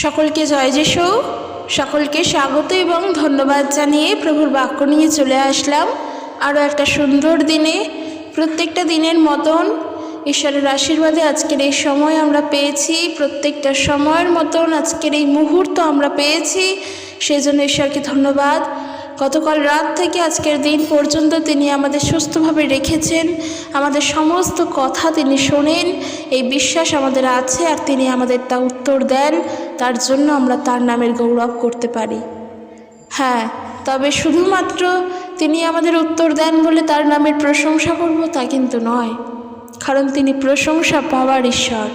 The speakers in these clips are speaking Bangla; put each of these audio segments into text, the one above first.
সকলকে জয় যিশু। সকলকে স্বাগত এবং ধন্যবাদ জানিয়ে প্রভুর বাক্য নিয়ে চলে আসলাম আরও একটা সুন্দর দিনে। প্রত্যেকটা দিনের মতন ঈশ্বরের আশীর্বাদে আজকের এই সময় আমরা পেয়েছি, প্রত্যেকটা সময়ের মতন আজকের এই মুহূর্ত আমরা পেয়েছি, সেই জন্য ঈশ্বরকে ধন্যবাদ। গতকাল রাত থেকে আজকের দিন পর্যন্ত তিনি আমাদের সুস্থভাবে রেখেছেন, আমাদের সমস্ত কথা তিনি শোনেন, এই বিশ্বাস আমাদের আছে, আর তিনি আমাদের তা উত্তর দেন। তার জন্য আমরা তার নামের গৌরব করতে পারি। হ্যাঁ, তবে শুধুমাত্র তিনি আমাদের উত্তর দেন বলে তার নামের প্রশংসা করব তা কিন্তু নয়, কারণ তিনি প্রশংসা পাওয়ার ঈশ্বর,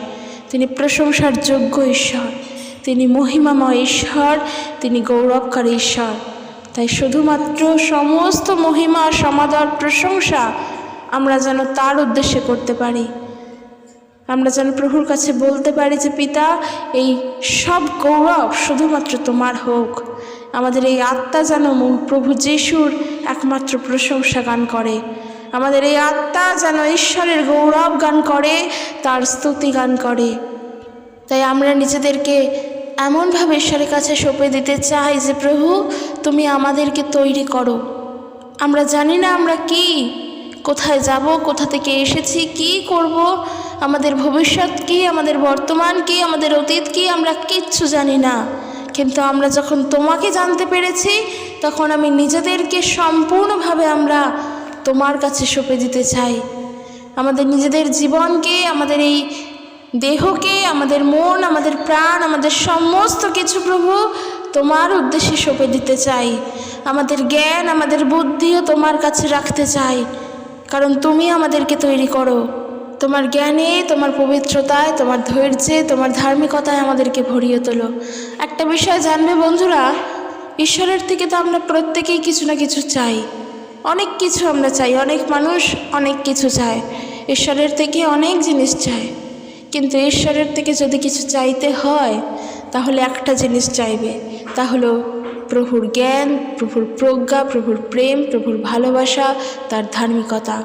তিনি প্রশংসার যোগ্য ঈশ্বর, তিনি মহিমাময় ঈশ্বর, তিনি গৌরবকারী ঈশ্বর। তাই শুধুমাত্র সমস্ত মহিমা, সমাদর, প্রশংসা আমরা যেন তার উদ্দেশ্যে করতে পারি। আমরা যেন প্রভুর কাছে বলতে পারি যে পিতা, এই সব গৌরব শুধুমাত্র তোমার হোক। আমাদের এই আত্মা যেন প্রভু যিশুর একমাত্র প্রশংসা গান করে, আমাদের এই আত্মা যেন ঈশ্বরের গৌরব গান করে, তার স্তুতি গান করে। তাই আমরা নিজেদেরকে এমনভাবে ঈশ্বরের কাছে সঁপে দিতে চাই যে প্রভু, তুমি আমাদেরকে তৈরি করো। আমরা জানি না আমরা কি, কোথায় যাব, কোথা থেকে এসেছি, কি করব, আমাদের ভবিষ্যৎ কি, আমাদের বর্তমান কি, আমাদের অতীত কি, আমরা কিচ্ছু জানি না। কিন্তু আমরা যখন তোমাকে জানতে পেরেছি, তখন আমি নিজেদেরকে সম্পূর্ণভাবে আমরা তোমার কাছে সঁপে দিতে চাই। আমাদের নিজেদের জীবনকে, আমাদের এই দেহকে, আমাদের মন, আমাদের প্রাণ, আমাদের সমস্ত কিছু প্রভু তোমার উদ্দেশ্যে সঁপে দিতে চাই। আমাদের জ্ঞান, আমাদের বুদ্ধিও তোমার কাছে রাখতে চাই, কারণ তুমি আমাদেরকে তৈরি করো। তোমার জ্ঞানে, তোমার পবিত্রতায়, তোমার ধৈর্যে, তোমার ধার্মিকতায় আমাদেরকে ভরিয়ে তোলো। একটা বিষয় জানবে বন্ধুরা, ঈশ্বরের থেকে তো আমরা প্রত্যেকেই কিছু না কিছু চাই, অনেক কিছু আমরা চাই, অনেক মানুষ অনেক কিছু চায়, ঈশ্বরের থেকে অনেক জিনিস চায়। কিন্তু ঈশ্বরের থেকে যদি কিছু চাইতে হয় তাহলে একটা জিনিস চাইবে, তা হলো প্রভুর জ্ঞান, প্রভুর প্রজ্ঞা, প্রভুর প্রেম, প্রভুর ভালোবাসা, তার ধার্মিকতা,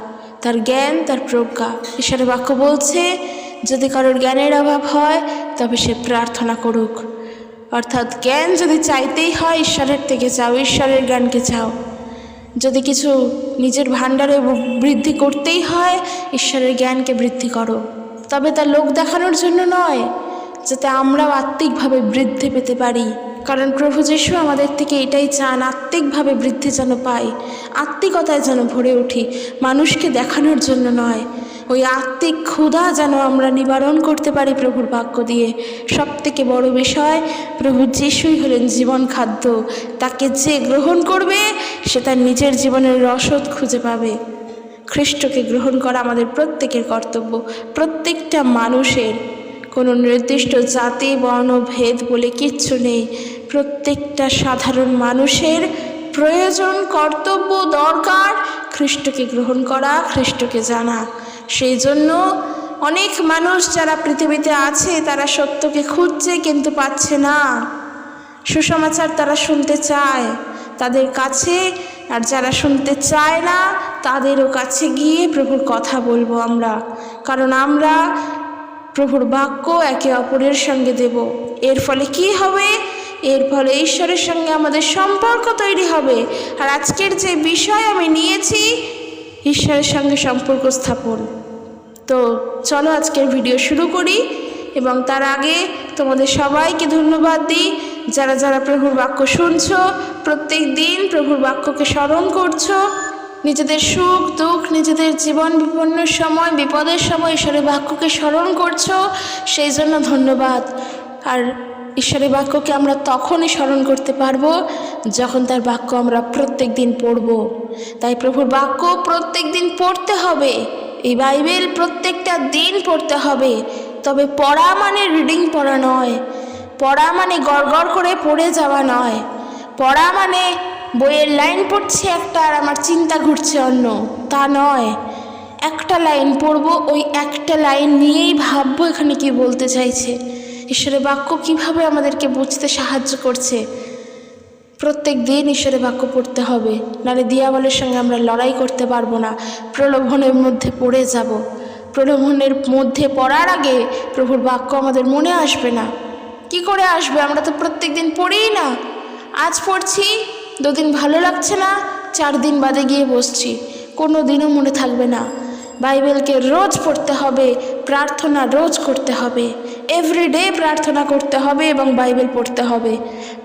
তার জ্ঞান, তার প্রজ্ঞা। ঈশ্বরের বাক্য বলছে যদি কারোর জ্ঞানের অভাব হয় তবে সে প্রার্থনা করুক। অর্থাৎ জ্ঞান যদি চাইতেই হয় ঈশ্বরের থেকে চাও, ঈশ্বরের জ্ঞানকে চাও। যদি কিছু নিজের ভাণ্ডারে বৃদ্ধি করতেই হয় ঈশ্বরের জ্ঞানকে বৃদ্ধি করো, তবে তা লোক দেখানোর জন্য নয়, যাতে আমরাও আত্মিকভাবে বৃদ্ধি পেতে পারি। কারণ প্রভু যিশু আমাদের থেকে এটাই চান, আত্মিকভাবে বৃদ্ধি যেন পাই, আত্মিকতায় যেন ভরে উঠি, মানুষকে দেখানোর জন্য নয়। ওই আত্মিক ক্ষুধা যেন আমরা নিবারণ করতে পারি প্রভুর বাক্য দিয়ে। সবথেকে বড় বিষয়, প্রভু যিশুই হলেন জীবন খাদ্য, তাকে যে গ্রহণ করবে সে তার নিজের জীবনের রসদ খুঁজে পাবে। খ্রিস্টকে গ্রহণ করা আমাদের প্রত্যেকের কর্তব্য, প্রত্যেকটা মানুষের। কোনো নির্দিষ্ট জাতি, বর্ণ, ভেদ বলে কিচ্ছু নেই। প্রত্যেকটা সাধারণ মানুষের প্রয়োজন, কর্তব্য, দরকার খ্রিস্টকে গ্রহণ করা, খ্রিস্টকে জানা। সেই জন্য অনেক মানুষ যারা পৃথিবীতে আছে তারা সত্যকে খুঁজছে কিন্তু পাচ্ছে না। সুসমাচার তারা শুনতে চায় তাদের কাছে, আর যারা শুনতে চায় না তাদেরও কাছে গিয়ে প্রভুর কথা বলবো আমরা, কারণ আমরা প্রভুর বাক্য একে অপরের সঙ্গে দেব। এর ফলে কি হবে? এর ফলে ঈশ্বরের সঙ্গে আমাদের সম্পর্ক তৈরি হবে। আর আজকের যে বিষয় আমি নিয়েছি, ঈশ্বরের সঙ্গে সম্পর্ক স্থাপন। তো চলো আজকের ভিডিও শুরু করি, এবং তার আগে তোমাদের সবাইকে ধন্যবাদ দিই যারা যারা প্রভুর বাক্য শুনছো, প্রত্যেক দিন প্রভুর বাক্যকে স্মরণ করছো, নিজেদের সুখ দুঃখ, নিজেদের জীবন বিপন্নের সময়, বিপদের সময় ঈশ্বরের বাক্যকে স্মরণ করছো, সেই জন্য ধন্যবাদ। আর ঈশ্বরের বাক্যকে আমরা তখনই স্মরণ করতে পারবো যখন তার বাক্য আমরা প্রত্যেক দিন পড়ব। তাই প্রভুর বাক্য প্রত্যেক দিন পড়তে হবে, এই বাইবেল প্রত্যেকটা দিন পড়তে হবে। তবে পড়া মানে রিডিং পড়া নয়, পড়া মানে গড়গড় করে পড়ে যাওয়া নয়, পড়া মানে বইয়ের লাইন পড়ছি একটা আর আমার চিন্তা ঘুরছে অন্য, তা নয়। একটা লাইন পড়বো, ওই একটা লাইন নিয়েই ভাববো এখানে কি বলতে চাইছে, ঈশ্বরের বাক্য কিভাবে আমাদেরকে বুঝতে সাহায্য করছে। প্রত্যেক দিন ঈশ্বরের বাক্য পড়তে হবে, নাহলে দিয়াবলের সঙ্গে আমরা লড়াই করতে পারবো না, প্রলোভনের মধ্যে পড়ে যাব। প্রলোভনের মধ্যে পড়ার আগে প্রভুর বাক্য আমাদের মনে আসবে না। কি করে আসবে? আমরা তো প্রত্যেক দিন পড়িই না। আজ পড়ছি, 2 দিন ভালো লাগছে না, 4 দিন বাদে গিয়ে বসছি, কোনো দিনও মনে থাকবে না। বাইবেলকে রোজ পড়তে হবে, প্রার্থনা রোজ করতে হবে, এভরিডে প্রার্থনা করতে হবে এবং বাইবেল পড়তে হবে।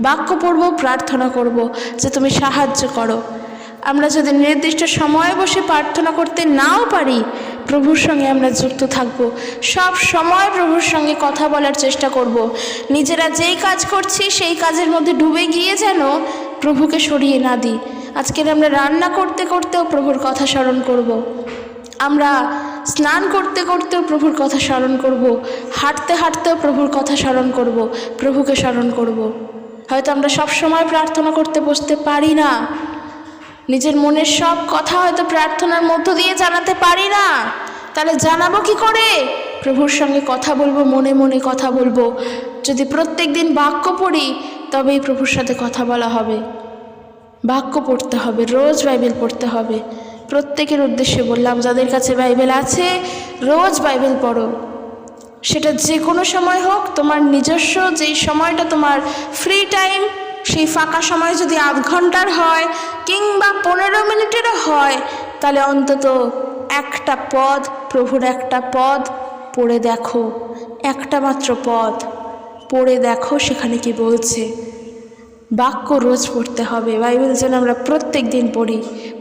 বাক্য পড়ব, প্রার্থনা করব যে তুমি সাহায্য করো। আমরা যদি নির্দিষ্ট সময়ে বসে প্রার্থনা করতে নাও পারি, প্রভুর সঙ্গে আমরা যুক্ত থাকব, সব সময় প্রভুর সঙ্গে কথা বলার চেষ্টা করব। নিজেরা যেই কাজ করছি সেই কাজের মধ্যে ডুবে গিয়ে যেন প্রভুকে সরিয়ে না দিই। আজকের আমরা রান্না করতে করতেও প্রভুর কথা স্মরণ করব, আমরা স্নান করতে করতেও প্রভুর কথা স্মরণ করব, হাঁটতে হাঁটতেও প্রভুর কথা স্মরণ করব, প্রভুকে স্মরণ করব। হয়তো আমরা সব সময় প্রার্থনা করতে বসতে পারি না, নিজের মনের সব কথা হয়তো প্রার্থনার মধ্য দিয়ে জানাতে পারি না, তাহলে জানাবো কি করে? প্রভুর সঙ্গে কথা বলবো, মনে মনে কথা বলবো। যদি প্রত্যেক দিন বাক্য পড়ি তবেই প্রভুর সাথে কথা বলা হবে। বাক্য পড়তে হবে, রোজ বাইবেল পড়তে হবে। প্রত্যেকের উদ্দেশ্যে বললাম, যাদের কাছে বাইবেল আছে রোজ বাইবেল পড়ো। সেটা যে কোনো সময় হোক, তোমার নিজস্ব যেই সময়টা তোমার ফ্রি টাইম, সেই ফাঁকা সময় যদি 1/2 ঘন্টার হয় কিংবা 15 মিনিটেরও হয়, তাহলে অন্তত একটা পদ, প্রভুর একটা পদ পড়ে দেখো, একটা মাত্র পদ পড়ে দেখো সেখানে কি বলছে। বাক্য রোজ পড়তে হবে। বাইবেল যেন আমরা প্রত্যেক দিন পড়ি,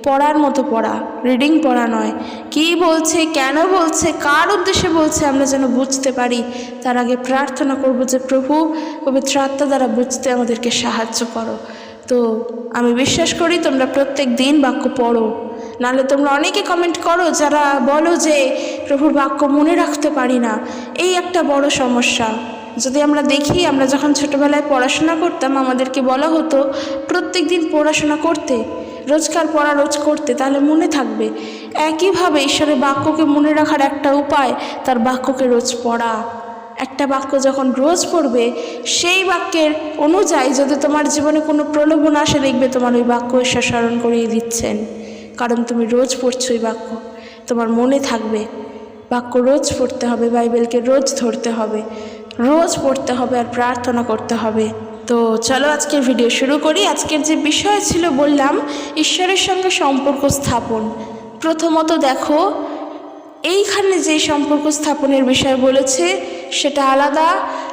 পড়ার মতো পড়া, রিডিং পড়া নয়। কী বলছে, কেন বলছে, কার উদ্দেশ্যে বলছে আমরা যেন বুঝতে পারি। তার আগে প্রার্থনা করব যে প্রভু পবিত্র আত্মা দ্বারা বুঝতে আমাদেরকে সাহায্য করো। তো আমি বিশ্বাস করি তোমরা প্রত্যেক দিন বাক্য পড়ো। নাহলে তোমরা অনেকে কমেন্ট করো যারা বলো যে প্রভুর বাক্য মনে রাখতে পারি না। এই একটা বড় সমস্যা। যদি আমরা দেখি, আমরা যখন ছোটোবেলায় পড়াশোনা করতাম আমাদেরকে বলা হতো প্রত্যেক দিন পড়াশোনা করতে, রোজকার পড়া রোজ করতে, তাহলে মনে থাকবে। একইভাবে ঈশ্বরের বাক্যকে মনে রাখার একটা উপায় তার বাক্যকে রোজ পড়া। একটা বাক্য যখন রোজ পড়বে, সেই বাক্যের অনুযায়ী যদি তোমার জীবনে কোনো প্রলোভন আসে, দেখবে তোমার ওই বাক্য ঈশ্বর স্মরণ করিয়ে দিচ্ছেন, কারণ তুমি রোজ পড়ছো। ওই বাক্য তোমার মনে থাকবে। বাক্য রোজ পড়তে হবে, বাইবেলকে রোজ ধরতে হবে, রোজ পড়তে হবে আর প্রার্থনা করতে হবে। তো চলো আজকের ভিডিও শুরু করি। আজকের যে বিষয় ছিল বললাম ঈশ্বরের সঙ্গে সম্পর্ক স্থাপন। প্রথমত দেখো, এইখানে যে সম্পর্ক স্থাপনের বিষয় বলেছে সেটা আলাদা,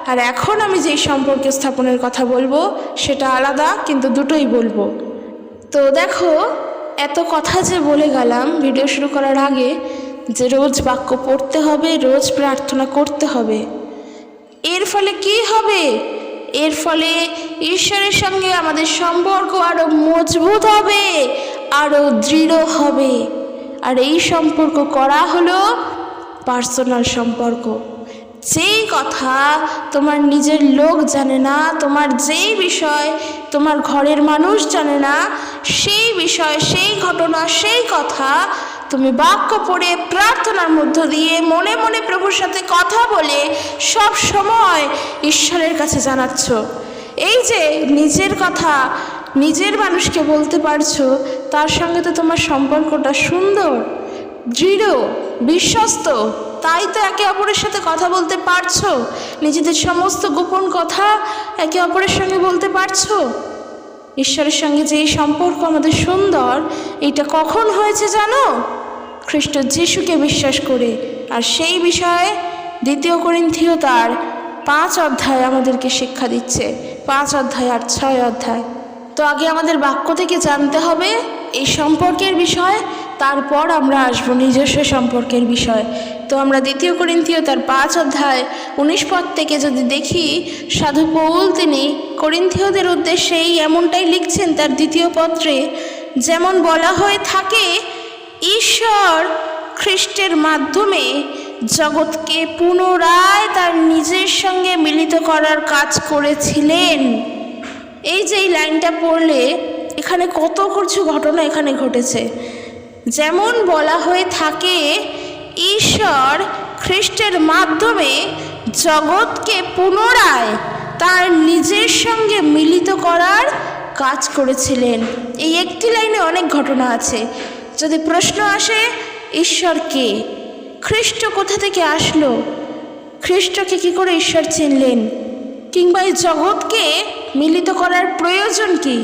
আর এখন আমি যেই সম্পর্ক স্থাপনের কথা বলবো সেটা আলাদা, কিন্তু দুটোই বলবো। তো দেখো, এত কথা যে বলে গেলাম ভিডিও শুরু করার আগে, যে রোজ বাক্য পড়তে হবে, রোজ প্রার্থনা করতে হবে, এর ফলে কি হবে? এর ফলে ঈশ্বরের সঙ্গে আমাদের সম্পর্ক আরও মজবুত হবে, আরও দৃঢ় হবে। আর এই সম্পর্ক করা হলো পার্সোনাল সম্পর্ক। যেই কথা তোমার নিজের লোক জানে না, তোমার যেই বিষয় তোমার ঘরের মানুষ জানে না, সেই বিষয়, সেই ঘটনা, সেই কথা তুমি বাক্য পড়ে প্রার্থনার মধ্য দিয়ে মনে মনে প্রভুর সাথে কথা বলে সব সময় ঈশ্বরের কাছে জানাচ্ছ। এই যে নিজের কথা নিজের মানুষকে বলতে পারছো, তার সঙ্গে তো তোমার সম্পর্কটা সুন্দর, দৃঢ়, বিশ্বস্ত। তাই তো একে অপরের সাথে কথা বলতে পারছো, নিজেদের সমস্ত গোপন কথা একে অপরের সঙ্গে বলতে পারছো। ঈশ্বরের সঙ্গে যে এই সম্পর্ক আমাদের সুন্দর, এটা কখন হয়েছে জানো? খ্রিস্ট যিশুকে বিশ্বাস করে। আর সেই বিষয়ে 2 করিন্থীয় তার 5 অধ্যায় আমাদেরকে শিক্ষা দিচ্ছে, 5 অধ্যায় আর 6 অধ্যায়। তো আগে আমাদের বাক্য থেকে জানতে হবে এই সম্পর্কের বিষয়, তারপর আমরা আসবো নিজস্ব সম্পর্কের বিষয়। তো আমরা 2 করিন্থীয় তার 5 অধ্যায় 19 পদ থেকে যদি দেখি, সাধু পৌল তিনি করিন্থীয়দের উদ্দেশ্যেই এমনটাই লিখছেন তার 2 পত্রে। যেমন বলা হয়ে থাকে, ঈশ্বর খ্রিস্টের মাধ্যমে জগৎকে পুনরায় তার নিজের সঙ্গে মিলিত করার কাজ করেছিলেন। এই যে এই লাইনটা পড়লে এখানে কত কিছু ঘটনা এখানে ঘটেছে। যেমন বলা হয়ে থাকে, ঈশ্বর খ্রিস্টের মাধ্যমে জগৎকে পুনরায় তার নিজের সঙ্গে মিলিত করার কাজ করেছিলেন। এই একটি লাইনে অনেক ঘটনা আছে। যদি প্রশ্ন আসে ঈশ্বর কে, খ্রিস্ট কোথা থেকে আসলো, খ্রিস্টকে কি করে ঈশ্বর চিনলেন, কিংবা এই জগৎকে মিলিত করার প্রয়োজন কি,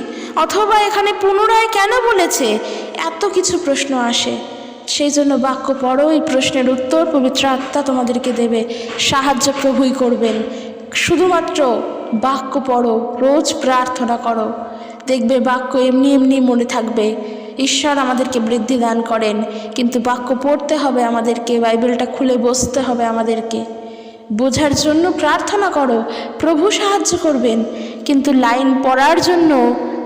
অথবা এখানে পুনরায় কেন বলেছে, এত কিছু প্রশ্ন আসে। সেই জন্য বাক্য পড়ো, এই প্রশ্নের উত্তর পবিত্র আত্মা তোমাদেরকে দেবে, সাহায্য প্রভুই করবেন। শুধুমাত্র বাক্য পড়ো, রোজ প্রার্থনা করো, দেখবে বাক্য এমনি এমনি মনে থাকবে। ঈশ্বর আমাদেরকে বৃদ্ধি দান করেন, কিন্তু বাক্য পড়তে হবে আমাদেরকে, বাইবেলটা খুলে বসতে হবে আমাদেরকে, বোঝার জন্য প্রার্থনা করো, প্রভু সাহায্য করবেন। কিন্তু লাইন পড়ার জন্য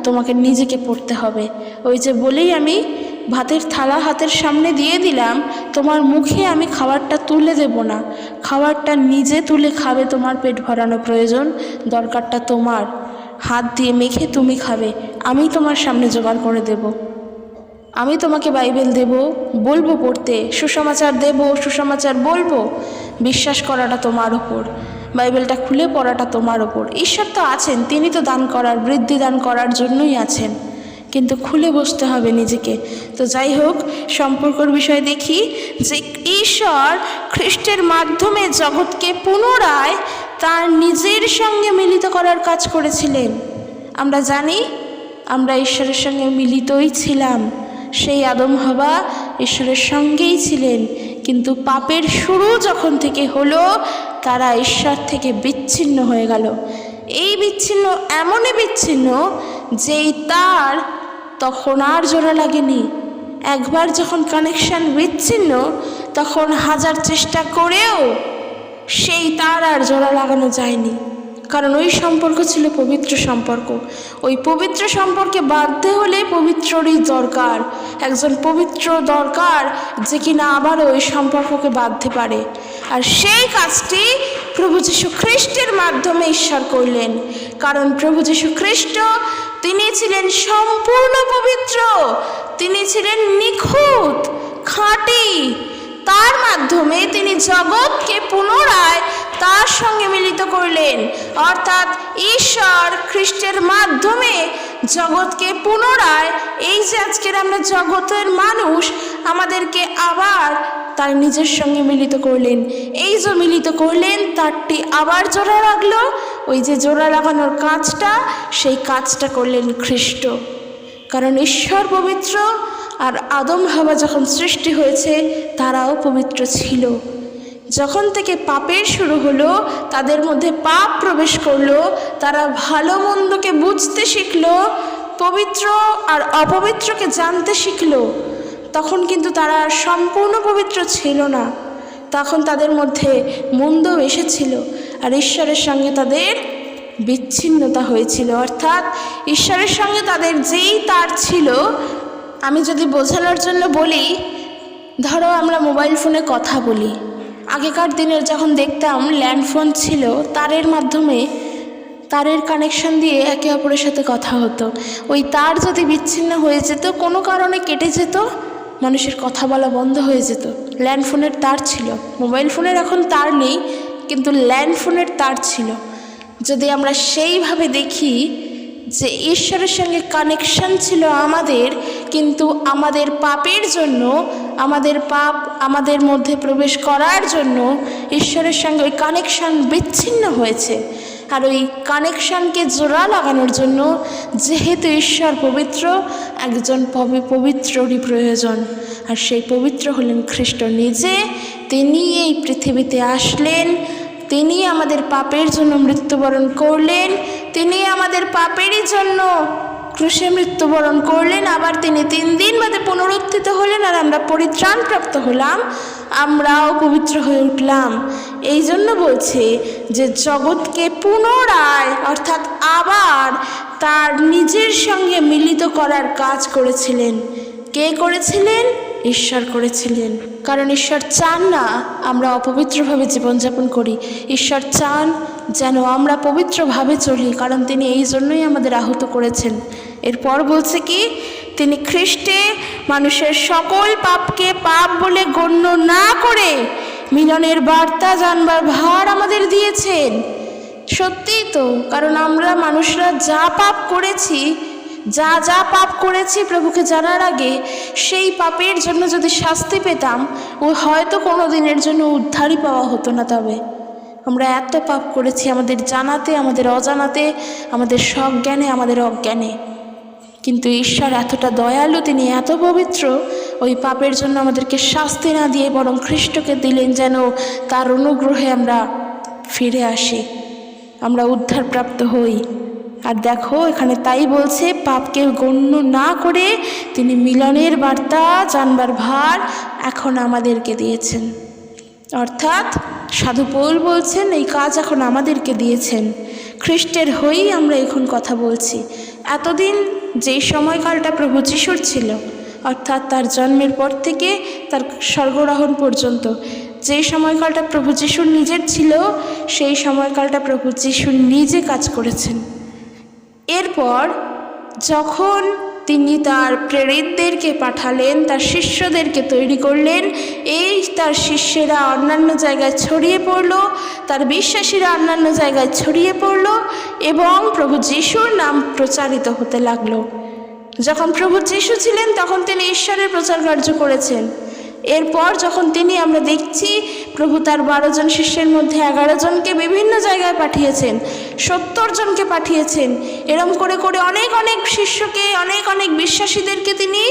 তোমাকে নিজেকে পড়তে হবে। ওই যে বলেই আমি ভাতের থালা হাতের সামনে দিয়ে দিলাম, তোমার মুখে আমি খাবারটা তুলে দেব না, খাবারটা নিজে তুলে খাবে, তোমার পেট ভরানো প্রয়োজন, দরকারটা তোমার, হাত দিয়ে মেখে তুমি খাবে, আমি তোমার সামনে জোগাড় করে দেব। আমি তোমাকে বাইবেল দেব, বলবো পড়তে, সুসমাচার দেব, সুসমাচার বলবো, বিশ্বাস করাটা তোমার ওপর, বাইবেলটা খুলে পড়াটা তোমার ওপর। ঈশ্বর তো আছেন, তিনি তো দান করার, বৃদ্ধি দান করার জন্যই আছেন, কিন্তু খুলে বসতে হবে নিজেকে। তো যাই হোক, সম্পর্কর বিষয় দেখি যে ঈশ্বর খ্রিস্টের মাধ্যমে জগৎকে পুনরায় তার নিজের সঙ্গে মিলিত করার কাজ করেছিলেন। আমরা জানি আমরা ঈশ্বরের সঙ্গে মিলিতই ছিলাম, সেই আদম হাওয়া ঈশ্বরের সঙ্গেই ছিলেন, কিন্তু পাপের শুরু যখন থেকে হলো, তারা ঈশ্বর থেকে বিচ্ছিন্ন হয়ে গেল। এই বিচ্ছিন্ন এমনই বিচ্ছিন্ন যেই তার তখন আর জোড়া লাগেনি। একবার যখন কানেকশান বিচ্ছিন্ন, তখন হাজার চেষ্টা করেও সেই তার আর জোড়া লাগানো যায়নি, কারণ ওই সম্পর্ক ছিল পবিত্র সম্পর্ক। ওই পবিত্র সম্পর্কে বাঁধতে হলে পবিত্ররই দরকার, একজন পবিত্র দরকার যে কিনা আবারও ওই সম্পর্ককে বাঁধতে পারে। আর সেই কাজটি প্রভু যীশু খ্রিস্টের মাধ্যমে ঈশ্বর করলেন, কারণ প্রভু যীশু খ্রিস্ট তিনি ছিলেন সম্পূর্ণ পবিত্র, তিনি ছিলেন নিখুঁত, খাঁটি। তার মাধ্যমে তিনি জগৎকে পুনরায় তার সঙ্গে মিলিত করলেন, অর্থাৎ ঈশ্বর খ্রিস্টের মাধ্যমে জগৎকে পুনরায়, এই যে আজকের আমরা জগতের মানুষ, আমাদেরকে আবার তার নিজের সঙ্গে মিলিত করলেন। এই যে মিলিত করলেন, তারটি আবার জোড়া লাগলো, ওই যে জোড়া লাগানোর কাজটা, সেই কাজটা করলেন খ্রিস্ট। কারণ ঈশ্বর পবিত্র, আর আদম হাওয়া যখন সৃষ্টি হয়েছে তারাও পবিত্র ছিল। যখন থেকে পাপের শুরু হলো, তাদের মধ্যে পাপ প্রবেশ করলো, তারা ভালো মন্দকে বুঝতে শিখলো, পবিত্র আর অপবিত্রকে জানতে শিখলো, তখন কিন্তু তারা সম্পূর্ণ পবিত্র ছিল না, তখন তাদের মধ্যে মন্দ এসেছিল, আর ঈশ্বরের সঙ্গে তাদের বিচ্ছিন্নতা হয়েছিল। অর্থাৎ ঈশ্বরের সঙ্গে তাদের যেই তার ছিল, আমি যদি বোঝানোর জন্য বলি, ধরো আমরা মোবাইল ফোনে কথা বলি, আগেকার দিনের যখন দেখতাম ল্যান্ডফোন ছিল, তারের মাধ্যমে, তারের কানেকশন দিয়ে একে অপরের সাথে কথা হতো। ওই তার যদি বিচ্ছিন্ন হয়ে যেত, কোনো কারণে কেটে যেত, মানুষের কথা বলা বন্ধ হয়ে যেত। ল্যান্ডফোনের তার ছিল, মোবাইল ফোনের এখন তার নেই, কিন্তু ল্যান্ডফোনের তার ছিল। যদি আমরা সেইভাবে দেখি যে ঈশ্বরের সঙ্গে কানেকশন ছিল আমাদের, কিন্তু আমাদের পাপের জন্য, আমাদের পাপ আমাদের মধ্যে প্রবেশ করার জন্য ঈশ্বরের সঙ্গে ওই কানেকশন বিচ্ছিন্ন হয়েছে। আর ওই কানেকশনকে জোড়া লাগানোর জন্য, যেহেতু ঈশ্বর পবিত্র, একজন পবিত্ররই প্রয়োজন, আর সেই পবিত্র হলেন খ্রিস্ট নিজে। তিনি এই পৃথিবীতে আসলেন, তিনি আমাদের পাপের জন্য মৃত্যুবরণ করলেন, তিনি আমাদের পাপেরই জন্য ক্রুশে মৃত্যুবরণ করলেন, আবার তিনি 3 দিন বাদে পুনরুত্থিত হলেন, আর আমরা পরিত্রাণপ্রাপ্ত হলাম, আমরাও পবিত্র হয়ে উঠলাম। এই জন্য বলছে যে জগৎকে পুনরায়, অর্থাৎ আবার তার নিজের সঙ্গে মিলিত করার কাজ করেছিলেন। কে করেছিলেন? ঈশ্বর করেছিলেন। কারণ ঈশ্বর চান না আমরা অপবিত্রভাবে জীবনযাপন করি, ঈশ্বর চান যেন আমরা পবিত্রভাবে চলি, কারণ তিনি এই জন্যই আমাদের আহত করেছেন। এরপর বলছে কি, তিনি খ্রিস্টে মানুষের সকল পাপকে পাপ বলে গণ্য না করে মিলনের বার্তা জানবার ভার আমাদের দিয়েছেন। সত্যিই তো, কারণ আমরা মানুষরা যা পাপ করেছি, যা পাপ করেছি প্রভুকে জানার আগে, সেই পাপের জন্য যদি শাস্তি পেতাম, ও হয়তো কোনো দিনের জন্য উদ্ধারই পাওয়া হতো না। তবে আমরা এত পাপ করেছি, আমাদের জানাতে, আমাদের অজানাতে, আমাদের সজ্ঞানে, আমাদের অজ্ঞানে। কিন্তু ঈশ্বর এতটা দয়ালু, তিনি এত পবিত্র, ওই পাপের জন্য আমাদেরকে শাস্তি না দিয়ে বরং খ্রিস্টকে দিলেন, যেন তার অনুগ্রহে আমরা ফিরে আসি, আমরা উদ্ধারপ্রাপ্ত হই। আর দেখো এখানে তাই বলছে, পাপকে গণ্য না করে তিনি মিলনের বার্তা জানবার ভার এখন আমাদেরকে দিয়েছেন। অর্থাৎ সাধু পৌল বলছেন এই কাজ এখন আমাদেরকে দিয়েছেন। খ্রিস্টের হয়েই আমরা এখন কথা বলছি। এতদিন যেই সময়কালটা প্রভু যিশুর ছিল, অর্থাৎ তার জন্মের পর থেকে তার স্বর্গরোহণ পর্যন্ত যেই সময়কালটা প্রভু যিশুর নিজের ছিল, সেই সময়কালটা প্রভু যিশু নিজে কাজ করেছেন। এরপর যখন তিনি তার প্রেরিতদেরকে পাঠালেন, তার শিষ্যদেরকে তৈরি করলেন, এই তার শিষ্যেরা অন্যান্য জায়গায় ছড়িয়ে পড়ল, তার বিশ্বাসীরা অন্যান্য জায়গায় ছড়িয়ে পড়ল এবং প্রভু যিশুর নাম প্রচারিত হতে লাগলো। যখন প্রভু যিশু ছিলেন তখন তিনি ঈশ্বরের প্রচার কার্য করেছেন। এরপর যখন আমরা দেখছি প্রভু তার 12 জন শিষ্যের মধ্যে 11 জনকে বিভিন্ন জায়গায় পাঠিয়েছেন, 70 জনকে পাঠিয়েছেন, এরম করে করে অনেক অনেক শিষ্যকে, অনেক অনেক বিশ্বাসীদেরকে তিনি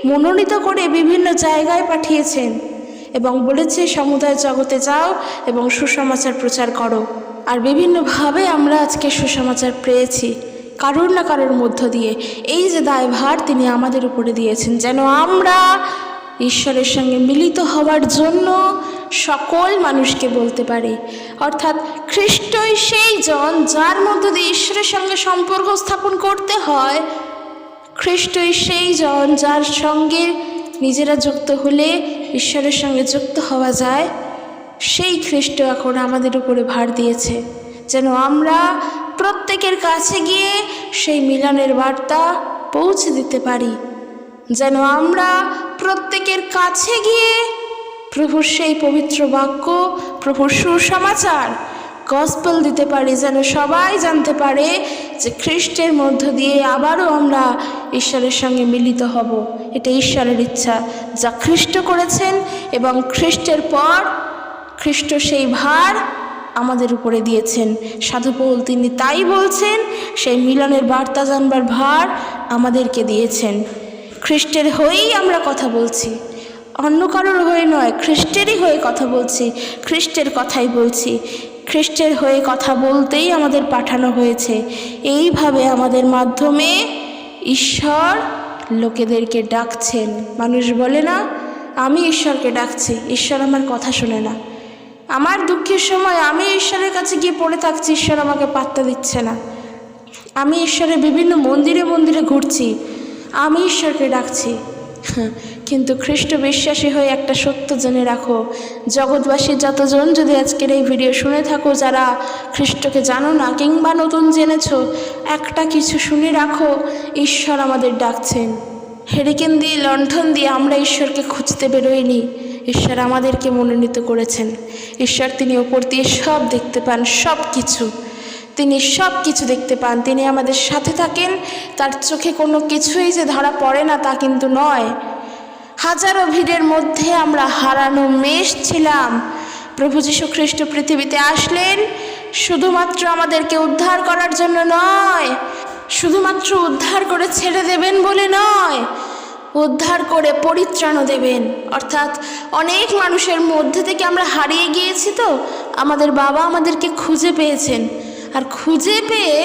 মনোনীত করে বিভিন্ন জায়গায় পাঠিয়েছেন এবং বলেছে সমুদায় জগতে যাও এবং সুসমাচার প্রচার করো। আর বিভিন্নভাবে আমরা আজকে সুসমাচার পেয়েছি কারোর না কারোর মধ্য দিয়ে। এই যে দায়ভার তিনি আমাদের উপরে দিয়েছেন, যেন আমরা ঈশ্বরের সঙ্গে মিলিত হওয়ার জন্য সকল মানুষকে বলতে পারি। অর্থাৎ খ্রিস্টই সেই জন যার মধ্য দিয়ে ঈশ্বরের সঙ্গে সম্পর্ক স্থাপন করতে হয়। খ্রিস্টই সেই জন যার সঙ্গে নিজেরা যুক্ত হলে ঈশ্বরের সঙ্গে যুক্ত হওয়া যায়। সেই খ্রিস্ট এখন আমাদের উপরে ভার দিয়েছে, যেন আমরা প্রত্যেকের কাছে গিয়ে সেই মিলনের বার্তা পৌঁছে দিতে পারি, যেন আমরা প্রত্যেকের কাছে গিয়ে প্রভুর সেই পবিত্র বাক্য, প্রভুর সুসমাচার গসপেল দিতে পারি, যেন সবাই জানতে পারে যে খ্রিস্টের মধ্য দিয়ে আবারও আমরা ঈশ্বরের সঙ্গে মিলিত হব। এটা ঈশ্বরের ইচ্ছা, যা খ্রিস্ট করেছেন এবং খ্রিস্টের পর খ্রিস্ট সেই ভার আমাদের উপরে দিয়েছেন। সাধু পৌল তিনি তাই বলছেন, সেই মিলনের বার্তা জানবার ভার আমাদেরকে দিয়েছেন। খ্রিস্টের হয়েই আমরা কথা বলছি, অন্য কারোর হয়ে নয়, খ্রিস্টেরই হয়ে কথা বলছি, খ্রিস্টের কথাই বলছি। খ্রিস্টের হয়ে কথা বলতেই আমাদের পাঠানো হয়েছে। এইভাবে আমাদের মাধ্যমে ঈশ্বর লোকেদেরকে ডাকছেন। মানুষ বলে না, আমি ঈশ্বরকে ডাকছি, ঈশ্বর আমার কথা শোনে না। আমার দুঃখের সময় আমি ঈশ্বরের কাছে গিয়ে পড়ে থাকছি, ঈশ্বর আমাকে পাত্তা দিচ্ছে না। আমি ঈশ্বরের বিভিন্ন মন্দিরে মন্দিরে ঘুরছি, আমি ঈশ্বরকে ডাকছি। কিন্তু খ্রিস্ট বিশ্বাসী হয়ে একটা সত্য জেনে রাখো, জগৎবাসী যতজন যদি আজকের এই ভিডিও শুনে থাকো, যারা খ্রিস্টকে জানো না কিংবা নতুন জেনেছো, একটা কিছু শুনে রাখো, ঈশ্বর আমাদের ডাকছেন। হেরিকেন দিয়ে, লণ্ঠন দিয়ে আমরা ঈশ্বরকে খুঁজতে বেরোইনি, ঈশ্বর আমাদেরকে মনোনীত করেছেন। ঈশ্বর তিনি ওপর দিয়ে সব দেখতে পান, সব কিছু তিনি সব কিছু দেখতে পান। তিনি আমাদের সাথে থাকেন, তার চোখে কোনো কিছুই যে ধরা পড়ে না তা কিন্তু নয়। হাজারো ভিড়ের মধ্যে আমরা হারানো মেষ ছিলাম। প্রভু যীশু খ্রিস্ট পৃথিবীতে আসলেন শুধুমাত্র আমাদেরকে উদ্ধার করার জন্য নয়, শুধুমাত্র উদ্ধার করে ছেড়ে দেবেন বলে নয়, উদ্ধার করে পরিত্রাণও দেবেন। অর্থাৎ অনেক মানুষের মধ্যে থেকে আমরা হারিয়ে গিয়েছি, তো আমাদের বাবা আমাদেরকে খুঁজে পেয়েছেন, আর খুঁজে পেয়ে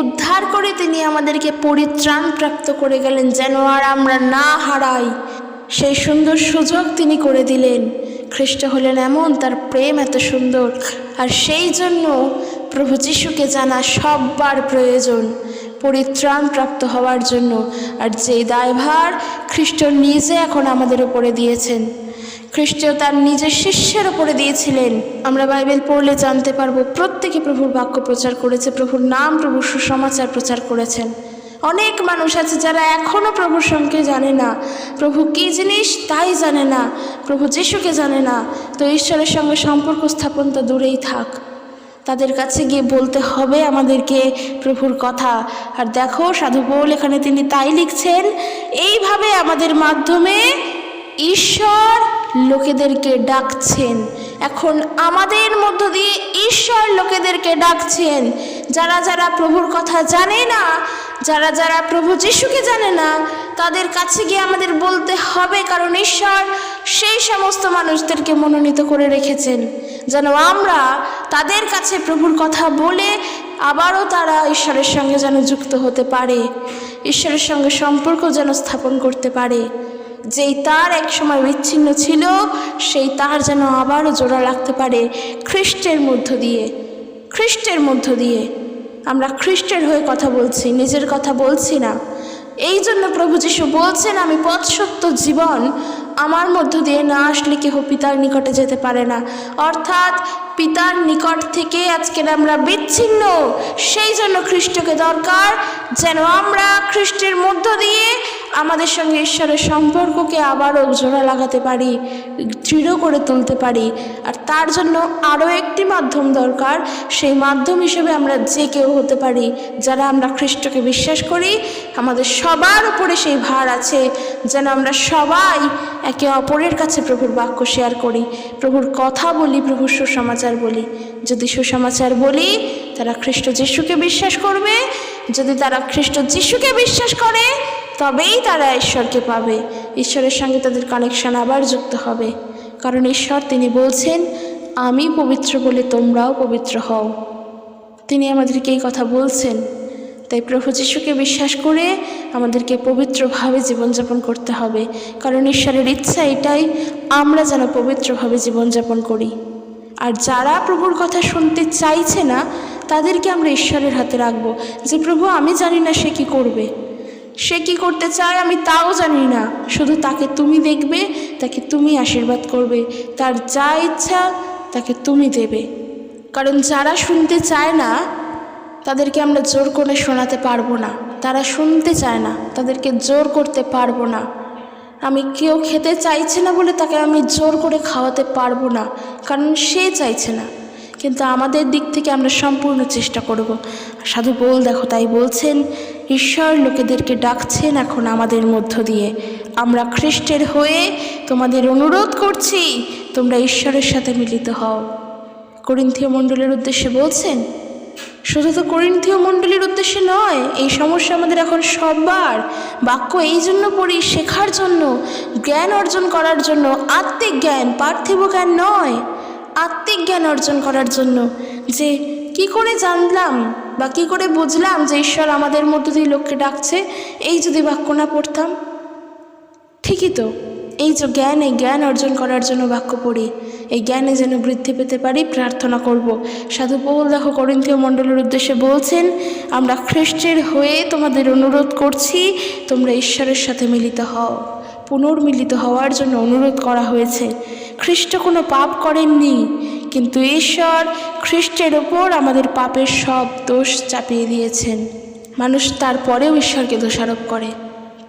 উদ্ধার করে তিনি আমাদেরকে পরিত্রাণ প্রাপ্ত করে গেলেন, যেন আর আমরা না হারাই। সেই সুন্দর সুযোগ তিনি করে দিলেন। খ্রিস্ট হলেন এমন, তার প্রেম এত সুন্দর। আর সেই জন্য প্রভু যিশুকে জানা সববার প্রয়োজন পরিত্রাণ প্রাপ্ত হওয়ার জন্য। আর যেই দায়ভার খ্রিস্ট নিজে এখন আমাদের উপরে দিয়েছেন, খ্রিস্ট তার নিজের শিষ্যের উপরে দিয়েছিলেন। আমরা বাইবেল পড়লে জানতে পারবো প্রত্যেকে প্রভুর বাক্য প্রচার করেছে, প্রভুর নাম, প্রভুর সুসমাচার প্রচার করেছেন। অনেক মানুষ আছে যারা এখনও প্রভুর সঙ্গে জানে না, প্রভু কী জিনিস তাই জানে না, প্রভু যিশুকে জানে না। তো ঈশ্বরের সঙ্গে সম্পর্ক স্থাপন তো দূরেই থাক, তাদের কাছে গিয়ে বলতে হবে আমাদেরকে প্রভুর কথা। আর দেখো সাধু পৌল এখানে তিনি তাই লিখছেন, এইভাবে আমাদের মাধ্যমে ঈশ্বর লোকেদেরকে ডাকছেন। এখন আমাদের মধ্য দিয়ে ঈশ্বর লোকেদেরকে ডাকছেন। যারা যারা প্রভুর কথা জানে না, যারা যারা প্রভু যিশুকে জানে না, তাদের কাছে গিয়ে আমাদের বলতে হবে, কারণ ঈশ্বর সেই সমস্ত মানুষদেরকে মনোনীত করে রেখেছেন যেন আমরা তাদের কাছে প্রভুর কথা বলে আবারও তারা ঈশ্বরের সঙ্গে যেন যুক্ত হতে পারে, ঈশ্বরের সঙ্গে সম্পর্ক যেন স্থাপন করতে পারে। যেই তার এক সময় বিচ্ছিন্ন ছিল, সেই তার যেন আবারও জোড়া লাগতে পারে খ্রিস্টের মধ্য দিয়ে। খ্রিস্টের মধ্য দিয়ে আমরা খ্রিস্টের হয়ে কথা বলছি, নিজের কথা বলছি না। এই জন্য প্রভু যিশু বলছেন, আমি পথ সত্য জীবন, আমার মধ্য দিয়ে না আসলে কেহ পিতার নিকটে যেতে পারে না। অর্থাৎ পিতার নিকট থেকে আজকের আমরা বিচ্ছিন্ন, সেই জন্য খ্রিস্টকে দরকার যেন আমরা খ্রিস্টের মধ্য দিয়ে আমাদের সঙ্গে ঈশ্বরের সম্পর্ককে আবারও জোড়া লাগাতে পারি, দৃঢ় করে তুলতে পারি। আর তার জন্য আরও একটি মাধ্যম দরকার, সেই মাধ্যম হিসেবে আমরা যে কেউ হতে পারি। যারা আমরা খ্রিস্টকে বিশ্বাস করি, আমাদের সবার উপরে সেই ভার আছে যেন আমরা সবাই একে অপরের কাছে প্রভুর বাক্য শেয়ার করি, প্রভুর কথা বলি, প্রভুর সুসমাচার বলি। যদি সুসমাচার বলি, তারা খ্রিস্ট যিশুকে বিশ্বাস করবে। যদি তারা খ্রিস্ট যিশুকে বিশ্বাস করে, তবেই তারা ঈশ্বরকে পাবে, ঈশ্বরের সঙ্গে তাদের কানেকশন আবার যুক্ত হবে। কারণ ঈশ্বর তিনি বলছেন, আমি পবিত্র বলে তোমরাও পবিত্র হও। তিনি আমাদেরকে এই কথা বলছেন। তাই প্রভু যিশুকে বিশ্বাস করে আমাদেরকে পবিত্রভাবে জীবনযাপন করতে হবে। কারণ ঈশ্বরের ইচ্ছা এটাই, আমরা যেন পবিত্রভাবে জীবনযাপন করি। আর যারা প্রভুর কথা শুনতে চাইছে না, তাদেরকে আমরা ঈশ্বরের হাতে রাখবো, যে প্রভু আমি জানি না সে কি করবে, সে কি করতে চায় আমি তাও জানি না, শুধু তাকে তুমি দেখবে, তাকে তুমি আশীর্বাদ করবে, তার যা ইচ্ছা তাকে তুমি দেবে। কারণ যারা শুনতে চায় না, তাদেরকে আমরা জোর করে শোনাতে পারবো না। তারা শুনতে চায় না, তাদেরকে জোর করতে পারবো না। আমি কেউ খেতে চাইছে না বলে তাকে আমি জোর করে খাওয়াতে পারবো না, কারণ সে চাইছে না। কিন্তু আমাদের দিক থেকে আমরা সম্পূর্ণ চেষ্টা করব। সাধু পৌল দেখো তাই বলছেন, ঈশ্বর লোকেদেরকে ডাকছেন এখন আমাদের মধ্য দিয়ে। আমরা খ্রিস্টের হয়ে তোমাদের অনুরোধ করছি, তোমরা ঈশ্বরের সাথে মিলিত হও। করিন্থীয় মণ্ডলীর উদ্দেশ্যে বলছেন। শুধু তো করিন্থীয় মণ্ডলীর উদ্দেশ্যে নয়, এই সমস্যা আমাদের এখন সবার। বাক্য এই জন্য পড়ি, শেখার জন্য, জ্ঞান অর্জন করার জন্য, আত্মিক জ্ঞান, পার্থিব জ্ঞান নয়, আত্মিক জ্ঞান অর্জন করার জন্য। যে কি করে জানলাম বা কি করে বুঝলাম যে ঈশ্বর আমাদের মধ্য দিয়ে লোককে ডাকছে, এই যদি বাক্য না পড়তাম? ঠিকই তো, এই যে জ্ঞান, এই জ্ঞান অর্জন করার জন্য বাক্য পড়ি, এই জ্ঞানে যেন বৃদ্ধি পেতে পারি, প্রার্থনা করব। সাধু পৌল দেখো করিন্থীয় মণ্ডলের উদ্দেশ্যে বলছেন, আমরা খ্রিস্টের হয়ে তোমাদের অনুরোধ করছি, তোমরা ঈশ্বরের সাথে মিলিত হও। পুনর্মিলিত হওয়ার জন্য অনুরোধ করা হয়েছে। খ্রিস্ট কোনো পাপ করেননি, কিন্তু ঈশ্বর খ্রিস্টের ওপর আমাদের পাপের সব দোষ চাপিয়ে দিয়েছেন। মানুষ তারপরেও ঈশ্বরকে দোষারোপ করে,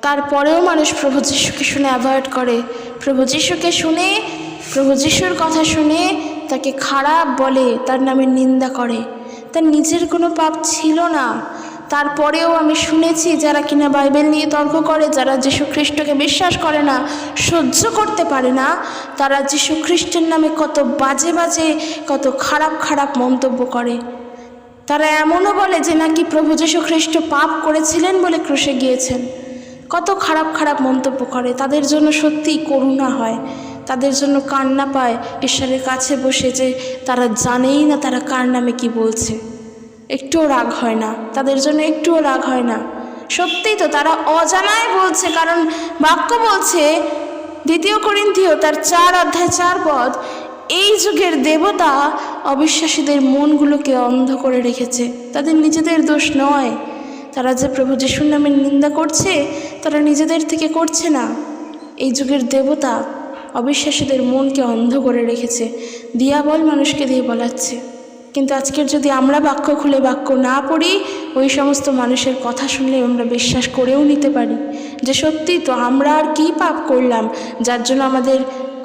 তারপরেও মানুষ প্রভু যিশুকে শুনে অ্যাভয়েড করে, প্রভু যিশুকে শুনে, প্রভু যিশুর কথা শুনে তাকে খারাপ বলে, তার নামে নিন্দা করে। তার নিজের কোনো পাপ ছিল না, তারপরেও আমি শুনেছি যারা কিনা বাইবেল নিয়ে তর্ক করে, যারা যীশু খ্রিস্টকে বিশ্বাস করে না, সহ্য করতে পারে না, তারা যীশু খ্রিস্টের নামে কত বাজে বাজে, কত খারাপ খারাপ মন্তব্য করে। তারা এমনও বলে যে নাকি প্রভু যীশু খ্রিস্ট পাপ করেছিলেন বলে ক্রুশে গিয়েছেন। কত খারাপ খারাপ মন্তব্য করে। তাদের জন্য সত্যিই করুণা হয়, তাদের জন্য কান্না পায় ঈশ্বরের কাছে বসে, যে তারা জানেই না তারা কার নামে কি বলছে। একটুও রাগ হয় না, তাদের জন্য একটুও রাগ হয় না। সত্যিই তো, তারা অজানায় বলছে। কারণ বাক্য বলছে, 2 করিন্থীয় তার 4:4, এই যুগের দেবতা অবিশ্বাসীদের মনগুলোকে অন্ধ করে রেখেছে। তাদের নিজেদের দোষ নয়, তারা যে প্রভু যিশুর নামে নিন্দা করছে, তারা নিজেদের থেকে করছে না। এই যুগের দেবতা অবিশ্বাসীদের মনকে অন্ধ করে রেখেছে, দিয়াবল মানুষকে দিয়ে বলাচ্ছে। কিন্তু আজকের যদি আমরা বাক্য খুলে বাক্য না পড়ি, ওই সমস্ত মানুষের কথা শুনলে আমরা বিশ্বাস করেও নিতে পারি যে সত্যি তো আমরা আর কি পাপ করলাম যার জন্য আমাদের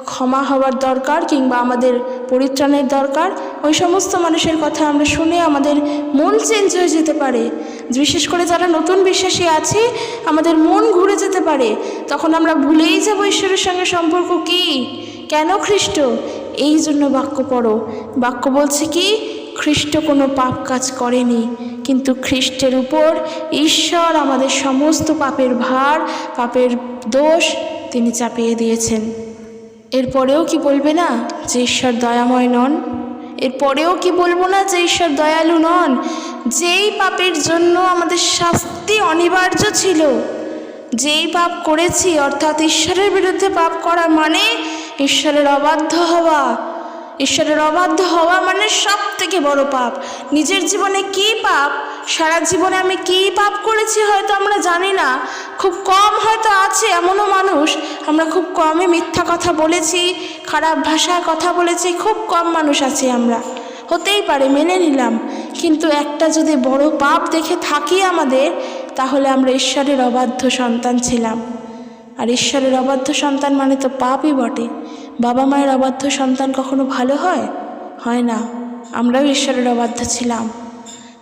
ক্ষমা হওয়ার দরকার কিংবা আমাদের পরিত্রাণের দরকার। ওই সমস্ত মানুষের কথা আমরা শুনে আমাদের মন চেঞ্জ হয়ে যেতে পারে। বিশেষ করে যারা নতুন বিশ্বাসী আছি, আমাদের মন ঘুরে যেতে পারে। তখন আমরা ভুলেই যাব ঈশ্বরের সঙ্গে সম্পর্ক কি, কেন খ্রিস্ট, এই জন্য বাক্য পড়ো। বাক্য বলছে কি, খ্রিস্ট কোনো পাপ কাজ করেনি, কিন্তু খ্রিস্টের উপর ঈশ্বর আমাদের সমস্ত পাপের ভার, পাপের দোষ তিনি চাপিয়ে দিয়েছেন। এরপরেও কি বলবে না যে ঈশ্বর দয়াময় নন? এরপরেও কি বলবো না যে ঈশ্বর দয়ালু নন? যেই পাপের জন্য আমাদের শাস্তি অনিবার্য ছিল, যেই পাপ করেছি, অর্থাৎ ঈশ্বরের বিরুদ্ধে পাপ করা মানে ঈশ্বরের অবাধ্য হওয়া। ঈশ্বরের অবাধ্য হওয়া মানে সব থেকে বড় পাপ। নিজের জীবনে কি পাপ, সারা জীবনে আমি কি পাপ করেছি হয়তো আমরা জানি না। খুব কম হয়তো আছে এমনও মানুষ, আমরা খুব কমই মিথ্যা কথা বলেছি, খারাপ ভাষায় কথা বলেছি, খুব কম মানুষ আছি আমরা, হতেই পারে, মেনে নিলাম। কিন্তু একটা যদি বড় পাপ দেখে থাকি আমাদের, তাহলে আমরা ঈশ্বরের অবাধ্য সন্তান ছিলাম। আর ঈশ্বরের অবাধ্য সন্তান মানে তো পাপই বটে। বাবা মায়ের অবাধ্য সন্তান কখনো ভালো হয়? হয় না। আমরাও ঈশ্বরের অবাধ্য ছিলাম,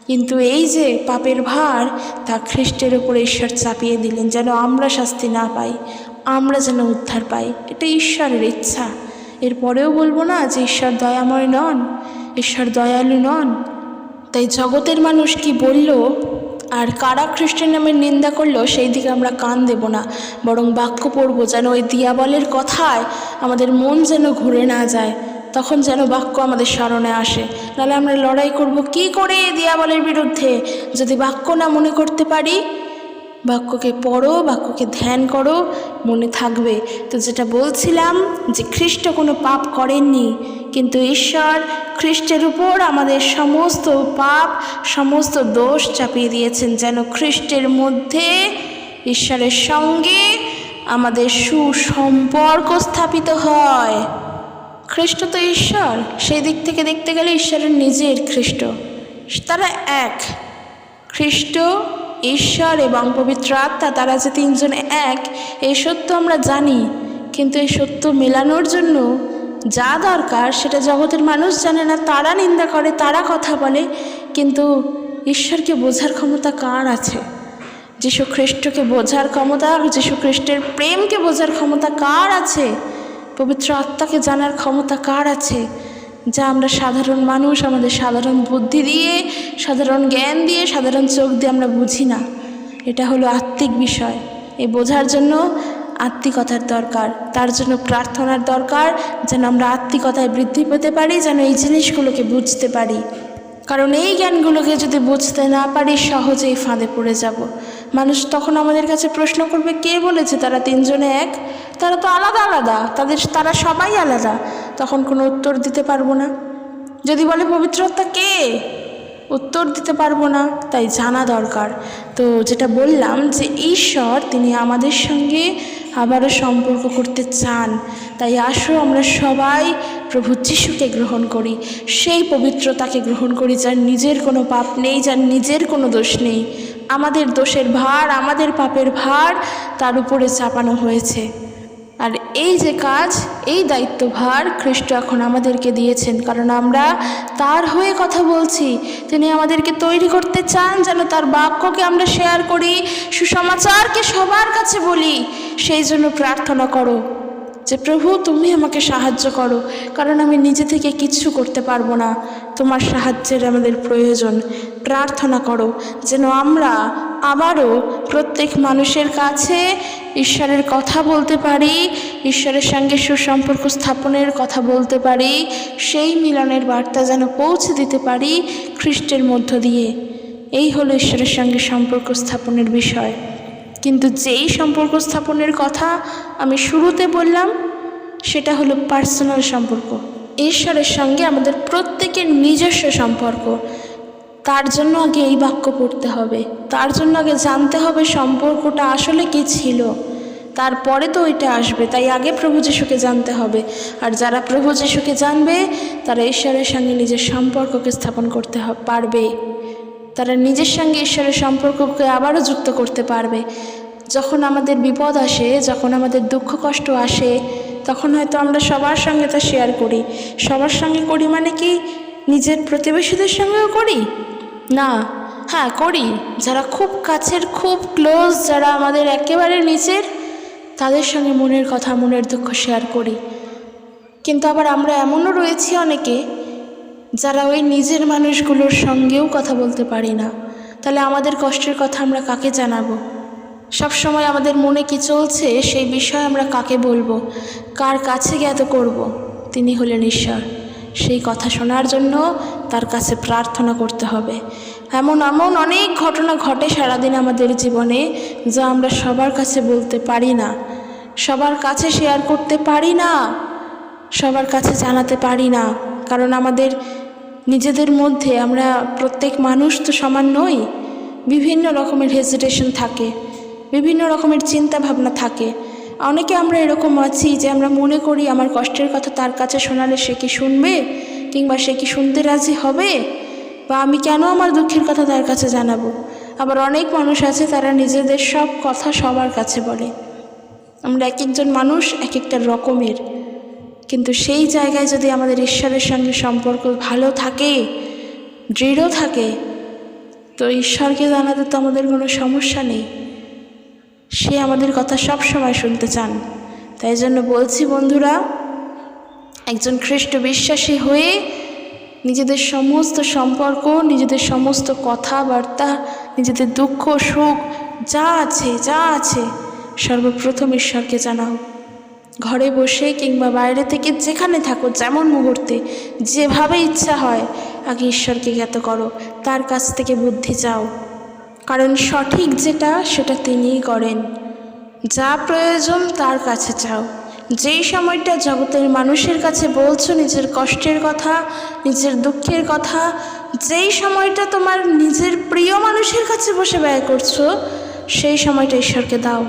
কিন্তু এই যে পাপের ভার, তা খ্রিস্টের উপরে ঈশ্বর চাপিয়ে দিলেন, যেন আমরা শাস্তি না পাই, আমরা যেন উদ্ধার পাই। এটা ঈশ্বরের ইচ্ছা। এরপরেও বলবো না যে ঈশ্বর দয়াময় নন, ঈশ্বর দয়ালু নন? তাই জগতের মানুষ কি বলল আর কারা খ্রিস্টের নামের নিন্দা করলো, সেই দিকে আমরা কান দেব না, বরং বাক্য পড়ব, যেন ওই দিয়াবলের কথায় আমাদের মন যেন ঘুরে না যায়। তখন যেন বাক্য আমাদের স্মরণে আসে। নাহলে আমরা লড়াই করব কি করে দিয়াবলের বিরুদ্ধে, যদি বাক্য না মনে করতে পারি? বাক্যকে পড়ো, বাক্যকে ধ্যান করো, মনে থাকবে। তো যেটা বলছিলাম যে খ্রিস্ট কোনো পাপ করেননি, কিন্তু ঈশ্বর খ্রিস্টের উপর আমাদের সমস্ত পাপ, সমস্ত দোষ চাপিয়ে দিয়েছেন, যেন খ্রিস্টের মধ্যে ঈশ্বরের সঙ্গে আমাদের সুসম্পর্ক স্থাপিত হয়। খ্রিস্ট তো ঈশ্বর, সেই দিক থেকে দেখতে গেলে ঈশ্বরের নিজের খ্রিস্ট, তারা এক। খ্রিস্ট, ঈশ্বর এবং পবিত্র আত্মা, তারা যে তিনজন এক, এই সত্য আমরা জানি। কিন্তু এই সত্য মেলানোর জন্য যা দরকার সেটা জগতের মানুষ জানে না, তারা নিন্দা করে, তারা কথা বলে। কিন্তু ঈশ্বরকে বোঝার ক্ষমতা কার আছে? যীশু খ্রিস্টকে বোঝার ক্ষমতা, যীশু খ্রিস্টের প্রেমকে বোঝার ক্ষমতা কার আছে? পবিত্র আত্মাকে জানার ক্ষমতা কার আছে? যা আমরা সাধারণ মানুষ আমাদের সাধারণ বুদ্ধি দিয়ে, সাধারণ জ্ঞান দিয়ে, সাধারণ চোখ দিয়ে আমরা বুঝি না। এটা হলো আত্মিক বিষয়। এই বোঝার জন্য আত্মিকতার দরকার, তার জন্য প্রার্থনার দরকার, যেন আমরা আত্মিকতায় বৃদ্ধি পেতে পারি, যেন এই জিনিসগুলোকে বুঝতে পারি। কারণ এই জ্ঞানগুলোকে যদি বুঝতে না পারি, সহজেই ফাঁদে পড়ে যাব। মানুষ তখন আমাদের কাছে প্রশ্ন করবে, কে বলেছে তারা তিনজনে এক? তারা তো আলাদা আলাদা, তারা সবাই আলাদা। তখন কোনো উত্তর দিতে পারবো না। যদি বলে পবিত্র আত্মা কে, উত্তর দিতে পারবো না। তাই জানা দরকার। তো যেটা বললাম যে ঈশ্বর তিনি আমাদের সঙ্গে আবারও সম্পর্ক করতে চান। তাই আসো আমরা সবাই প্রভু যিশুকে গ্রহণ করি, সেই পবিত্রতাকে গ্রহণ করি, যার নিজের কোনো পাপ নেই, যার নিজের কোনো দোষ নেই। আমাদের দোষের ভার, আমাদের পাপের ভার তার উপরে চাপানো হয়েছে। আর এই যে কাজ, এই দায়িত্বভার খ্রিস্ট এখন আমাদেরকে দিয়েছেন, কারণ আমরা তার হয়ে কথা বলছি। তিনি আমাদেরকে তৈরি করতে চান যেন তার বাক্যকে আমরা শেয়ার করি, সুসমাচারকে সবার কাছে বলি। সেই জন্য প্রার্থনা করো যে প্রভু তুমি আমাকে সাহায্য করো, কারণ আমি নিজে থেকে কিচ্ছু করতে পারবো না, তোমার সাহায্যের আমাদের প্রয়োজন। প্রার্থনা করো যেন আমরা আবারও প্রত্যেক মানুষের কাছে ঈশ্বরের কথা বলতে পারি, ঈশ্বরের সঙ্গে সুসম্পর্ক স্থাপনের কথা বলতে পারি, সেই মিলনের বার্তা যেন পৌঁছে দিতে পারি খ্রিস্টের মধ্য দিয়ে। এই হলো ঈশ্বরের সঙ্গে সম্পর্ক স্থাপনের বিষয়। কিন্তু যেই সম্পর্ক স্থাপনের কথা আমি শুরুতে বললাম, সেটা হলো পার্সোনাল সম্পর্ক, ঈশ্বরের সঙ্গে আমাদের প্রত্যেকের নিজস্ব সম্পর্ক। তার জন্য আগে এই বাক্য পড়তে হবে, তার জন্য আগে জানতে হবে সম্পর্কটা আসলে কি ছিল, তারপরে তো ওইটা আসবে। তাই আগে প্রভু যিশুকে জানতে হবে। আর যারা প্রভু যিশুকে জানবে, তারা ঈশ্বরের সঙ্গে নিজের সম্পর্ককে স্থাপন করতে পারবে, তারা নিজের সঙ্গে ঈশ্বরের সম্পর্ককে আবারও যুক্ত করতে পারবে। যখন আমাদের বিপদ আসে, যখন আমাদের দুঃখ কষ্ট আসে, তখন হয়তো আমরা সবার সঙ্গে তা শেয়ার করি। সবার সঙ্গে করি মানে কি নিজের প্রতিবেশীদের সঙ্গেও করি না? হ্যাঁ করি, যারা খুব কাছের, খুব ক্লোজ, যারা আমাদের একেবারে নিচের, তাদের সঙ্গে মনের কথা, মনের দুঃখ শেয়ার করি। কিন্তু আবার আমরা এমনও রয়েছি অনেকে যারা ওই নিজের মানুষগুলোর সঙ্গেও কথা বলতে পারি না। তাহলে আমাদের কষ্টের কথা আমরা কাকে জানাবো? সবসময় আমাদের মনে কি চলছে সেই বিষয়ে আমরা কাকে বলবো, কার কাছে জ্ঞাত করব? তিনি হলেন ঈশ্বর। সেই কথা শোনার জন্য তার কাছে প্রার্থনা করতে হবে। এমন এমন অনেক ঘটনা ঘটে সারাদিন আমাদের জীবনে, যা আমরা সবার কাছে বলতে পারি না, সবার কাছে শেয়ার করতে পারি না, সবার কাছে জানাতে পারি না। কারণ আমাদের নিজেদের মধ্যে আমরা প্রত্যেক মানুষ তো সমান নই। বিভিন্ন রকমের হেজিটেশন থাকে, বিভিন্ন রকমের চিন্তা ভাবনা থাকে। অনেকে আমরা এরকম আছি যে আমরা মনে করি আমার কষ্টের কথা তার কাছে শোনালে সে কি শুনবে, কিংবা সে কি শুনতে রাজি হবে, বা আমি কেন আমার দুঃখের কথা তার কাছে জানাবো। আবার অনেক মানুষ আছে তারা নিজেদের সব কথা সবার কাছে বলে। আমরা এক একজন মানুষ এক একটা রকমের, কিন্তু সেই জায়গায় যদি আমাদের ঈশ্বরের সঙ্গে সম্পর্ক ভালো থাকে, দৃঢ় থাকে, তো ঈশ্বরকে জানাতে তো আমাদের কোনো সমস্যা নেই। সে আমাদের কথা সব সময় শুনতে চান। তাই জন্য বলছি বন্ধুরা, একজন খ্রিস্ট বিশ্বাসী হয়ে নিজেদের সমস্ত সম্পর্ক, নিজেদের সমস্ত কথাবার্তা, নিজেদের দুঃখ সুখ যা আছে সর্বপ্রথম ঈশ্বরকে জানাও। ঘরে বসে কিংবা বাইরে থেকে যেখানে থাকো, যেমন মুহূর্তে যেভাবে ইচ্ছা হয়, আগে ঈশ্বরকে জ্ঞাত করো, তার কাছ থেকে বুদ্ধি চাও। কারণ সঠিক যেটা সেটা তিনিই করেন। যা প্রয়োজন তার কাছে চাও। যেই সময়টা জগতের মানুষের কাছে বলছো নিজের কষ্টের কথা, নিজের দুঃখের কথা, যেই সময়টা তোমার নিজের প্রিয় মানুষের কাছে বসে ব্যয় করছো, সেই সময়টা ঈশ্বরকে দাও।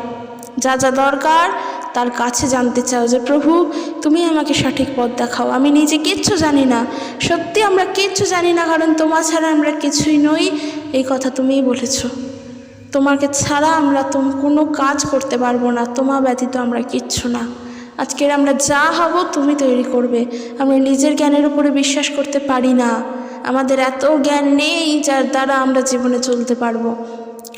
যা যা দরকার তার কাছে জানতে চাও যে প্রভু তুমি আমাকে সঠিক পথ দেখাও। আমি নিজে কিচ্ছু জানি না, সত্যি আমরা কিচ্ছু জানি না, কারণ তোমার ছাড়া আমরা কিছুই নই, এই কথা তুমিই বলেছ। তোমাকে ছাড়া আমরা কোনো কাজ করতে পারবো না, তোমার ব্যতীত আমরা কিচ্ছু না। আজকের আমরা যা হব তুমি তৈরি করবে। আমরা নিজের জ্ঞানের উপরে বিশ্বাস করতে পারি না, আমাদের এত জ্ঞান নেই যার দ্বারা আমরা জীবনে চলতে পারবো।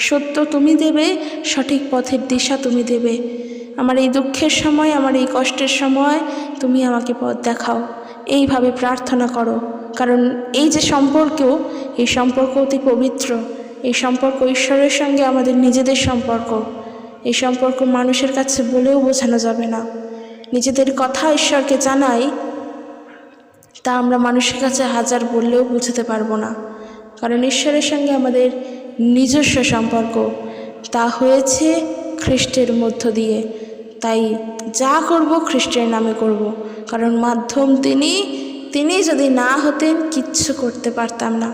সত্য তুমি দেবে, সঠিক পথের দিশা তুমি দেবে। আমার এই দুঃখের সময়, আমার এই কষ্টের সময় তুমি আমাকে পথ দেখাও, এইভাবে প্রার্থনা করো। কারণ এই যে সম্পর্ক, এই সম্পর্ক অতি পবিত্র। এই সম্পর্ক ঈশ্বরের সঙ্গে আমাদের নিজেদের সম্পর্ক। এই সম্পর্ক মানুষের কাছে বলেও বোঝানো যাবে না। নিজেদের কথা ঈশ্বরকে জানাই, তা আমরা মানুষের কাছে হাজার বললেও বুঝতে পারবো না। কারণ ঈশ্বরের সঙ্গে আমাদের নিজস্ব সম্পর্ক, তা হয়েছে খ্রিস্টের মধ্য দিয়ে। তাই যা করব খ্রিস্টের নামে করব। কারণ মাধ্যম তিনি যদি না হতেন কিচ্ছু করতে পারতাম না।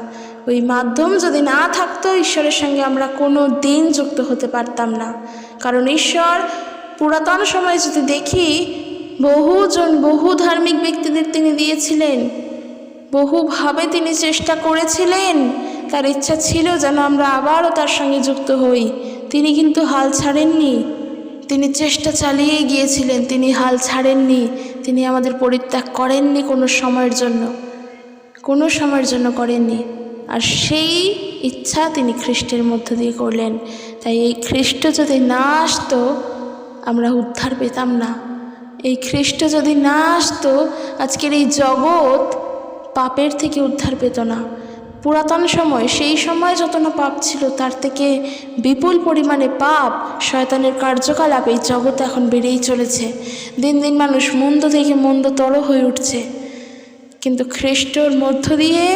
ওই মাধ্যম যদি না থাকতো, ঈশ্বরের সঙ্গে আমরা কোনো দিন যুক্ত হতে পারতাম না। কারণ ঈশ্বর পুরাতন সময়ে যদি দেখি, বহু ধার্মিক ব্যক্তিদের তিনি দিয়েছিলেন, বহুভাবে তিনি চেষ্টা করেছিলেন। তার ইচ্ছা ছিল যেন আমরা আবারও তার সঙ্গে যুক্ত হই। তিনি কিন্তু হাল ছাড়েননি, তিনি চেষ্টা চালিয়ে গিয়েছিলেন, তিনি হাল ছাড়েননি। তিনি আমাদের পরিত্যাগ করেননি কোনো সময়ের জন্য করেননি। আর সেই ইচ্ছা তিনি খ্রিস্টের মধ্য দিয়ে করলেন। তাই এই খ্রিস্ট যদি না আসতো আমরা উদ্ধার পেতাম না। এই খ্রিস্ট যদি না আসতো আজকের এই জগৎ পাপের থেকে উদ্ধার পেত না। পুরাতন সময়, সেই সময় যত না পাপ ছিল তার থেকে বিপুল পরিমাণে পাপ, শয়তানের কার্যকলাপ এই জগতে এখন বেড়েই চলেছে। দিন দিন মানুষ মন্দ থেকে মন্দতর হয়ে উঠছে। কিন্তু খ্রিস্টর মধ্য দিয়ে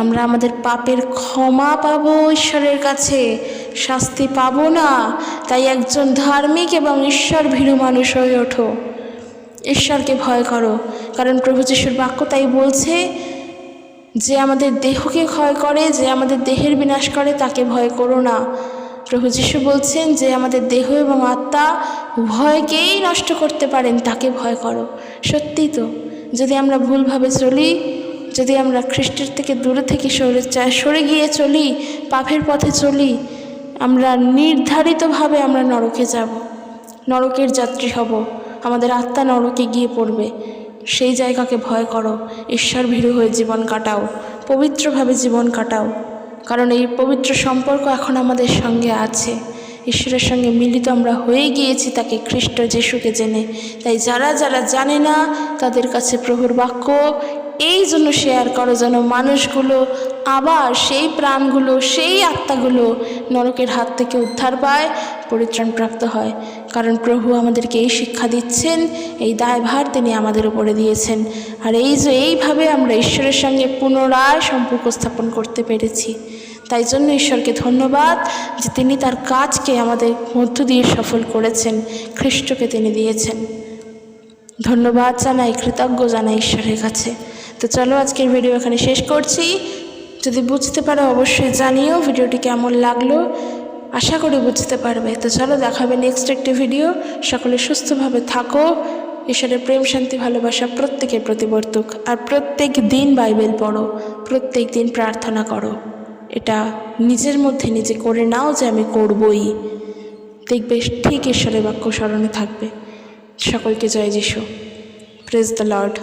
আমরা আমাদের পাপের ক্ষমা পাবো ঈশ্বরের কাছে, শাস্তি পাবো না। তাই একজন ধার্মিক এবং ঈশ্বর ভীরু মানুষ হয়ে ওঠো, ঈশ্বরকে ভয় করো। কারণ প্রভু যিশুর বাক্য তাই বলছে, যে আমাদের দেহকে ক্ষয় করে, যে আমাদের দেহের বিনাশ করে, তাকে ভয় করো না। প্রভু যিশু বলছেন যে আমাদের দেহ এবং আত্মা উভয়কেই নষ্ট করতে পারেন, তাকে ভয় করো। সত্যি তো, যদি আমরা ভুলভাবে চলি, যদি আমরা খ্রিস্টের থেকে দূরে থেকে সরে গিয়ে চলি, পাপের পথে চলি, আমরা নির্ধারিতভাবে আমরা নরকে যাব, নরকের যাত্রী হব, আমাদের আত্মা নরকে গিয়ে পড়বে। সেই জায়গাকে ভয় করো, ঈশ্বর ভীরু হয়ে জীবন কাটাও, পবিত্রভাবে জীবন কাটাও। কারণ এই পবিত্র সম্পর্ক এখন আমাদের সঙ্গে আছে। ঈশ্বরের সঙ্গে মিলিত আমরা হয়ে গিয়েছি তাকে খ্রিস্ট যিশুকে জেনে। তাই যারা যারা জানে না তাদের কাছে প্রভুর বাক্য এই জন্য শেয়ার করো যেন মানুষগুলো আবার সেই প্রাণগুলো সেই আত্মাগুলো নরকের হাত থেকে উদ্ধার পায়, পরিত্রাণ প্রাপ্ত হয়। কারণ প্রভু আমাদেরকে এই শিক্ষা দিচ্ছেন, এই দায়ভার তিনি আমাদের উপরে দিয়েছেন। আর এই যে এইভাবে আমরা ঈশ্বরের সঙ্গে পুনরায় সম্পর্ক স্থাপন করতে পেরেছি, তাই জন্য ঈশ্বরকে ধন্যবাদ যে তিনি তার কাজকে আমাদের মধ্য দিয়ে সফল করেছেন, খ্রিস্টকে তিনি দিয়েছেন। ধন্যবাদ জানাই, কৃতজ্ঞ জানাই ঈশ্বরের কাছে। তো চলো আজকের ভিডিও এখানে শেষ করছি। যদি বুঝতে পারো অবশ্যই জানিও ভিডিওটি কেমন লাগলো, আশা করি বুঝতে পারবে। তো চলো দেখাবে নেক্সট একটি ভিডিও। সকলে সুস্থভাবে থাকো। ঈশ্বরের প্রেম শান্তি ভালোবাসা প্রত্যেকের প্রতিবর্তক। আর প্রত্যেক দিন বাইবেল পড়ো, প্রত্যেক দিন প্রার্থনা করো। এটা নিজের মধ্যে নিজে করে নাও যে আমি করবই, দেখবে ঠিক ঈশ্বরের বাক্য স্মরণে থাকবে। সকলকে জয় যিশু। Praise the Lord.